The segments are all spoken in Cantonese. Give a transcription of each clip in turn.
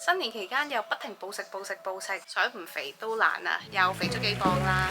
新年期間又不停暴食，想唔肥都難啊！又肥咗幾磅啦。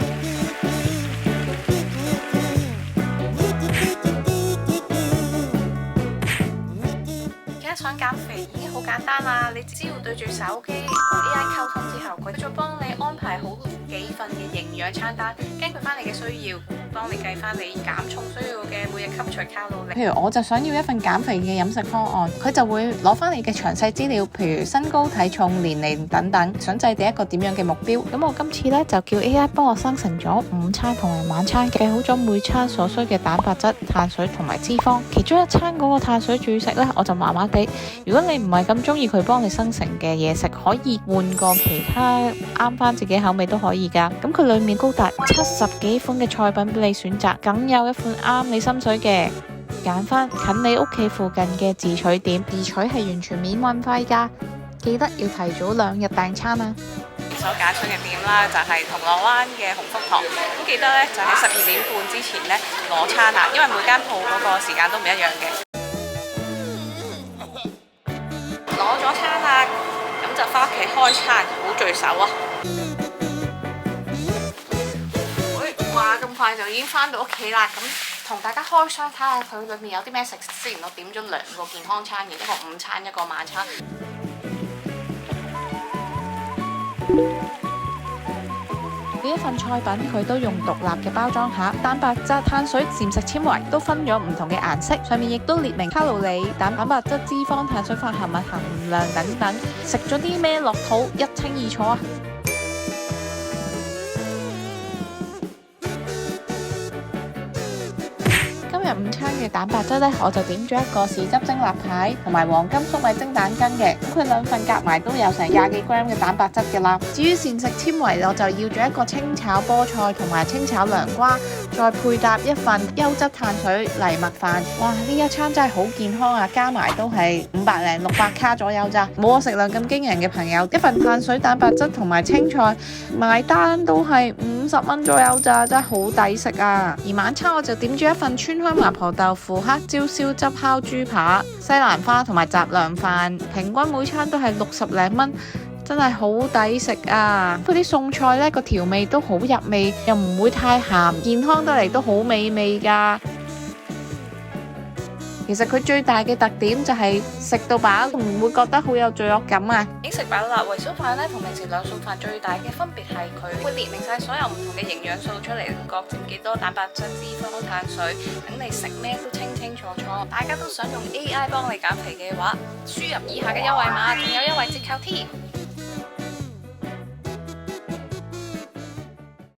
而家想減肥已經好簡單啦，你只要對住手機同 AI 溝通之後，佢再幫你安排好幾份嘅營養餐單，根據翻你嘅需要，幫你計翻你減重需要嘅每日吸取卡路里。譬如我就想要一份減肥嘅飲食方案，佢就會攞翻你嘅詳細資料，譬如身高、體重、年齡等等，想制定一個點樣嘅目標。咁我今次呢，就叫 AI 幫我生成咗午餐同埋晚餐，計好咗每餐所需嘅蛋白質、碳水同埋脂肪。其中一餐嗰個碳水主食呢，我就麻麻地。如果你唔係咁中意佢幫你生成嘅嘢食，可以換個其他啱翻自己口味都可以噶。咁佢裏面高達70幾款嘅菜品俾你選擇，梗有一款啱你心水嘅。揀翻近你屋企附近嘅自取點，自取係完全免運費噶，記得要提早2日訂餐啊！所揀選嘅店啦，就係銅鑼灣嘅鴻福堂。咁記得呢，就喺12點半之前呢攞餐啊，因為每間鋪嗰個時間都唔一樣嘅。攞咗餐啦，咁就翻屋企開餐，好聚首啊！哇，咁快就已經翻到屋企啦！咁同大家開箱睇下佢裏面有啲咩食先。我點咗2個健康餐嘅，一個午餐，一個晚餐。每一份菜品佢都用獨立嘅包裝盒，蛋白質、碳水、膳食纖維都分咗唔同嘅顏色，上面亦都列明卡路里、蛋白質、脂肪、碳水化合物含量等等，食咗啲咩落肚一清二楚啊！今日午餐嘅蛋白質呢，我就點咗一個豉汁蒸臘排同埋黃金粟米蒸蛋羹嘅，咁佢兩份夾埋都有成20幾 gram 嘅蛋白質嘅啦。至於膳食纖維，我就要咗一個清炒菠菜同埋清炒涼瓜，再配搭一份優質碳水藜麥飯。哇！呢一餐真係好健康啊，加埋都係500零600卡左右咋，冇我食量咁驚人嘅朋友，一份碳水、蛋白質同埋青菜，埋單都係50蚊左右咋，真係好抵食啊！而晚餐我就點咗一份川香麻婆豆腐、黑椒燒汁烤豬扒、西蘭花同埋雜糧飯，平均每餐都係60零蚊，真係好抵食啊！嗰啲餸菜呢個調味都好入味，又唔會太鹹，健康得嚟都好美味噶。其實佢最大嘅特點就係食到飽，唔會覺得好有罪惡感啊！已經食飽啦，維蘇飯咧同平時兩餸飯最大嘅分別係佢會列明晒所有唔同嘅營養素出嚟，各佔幾多蛋白質、脂肪、碳水，等你食咩都清清楚楚。大家都想用 AI 幫你減肥嘅話，輸入以下嘅優惠碼，仲有優惠折扣添。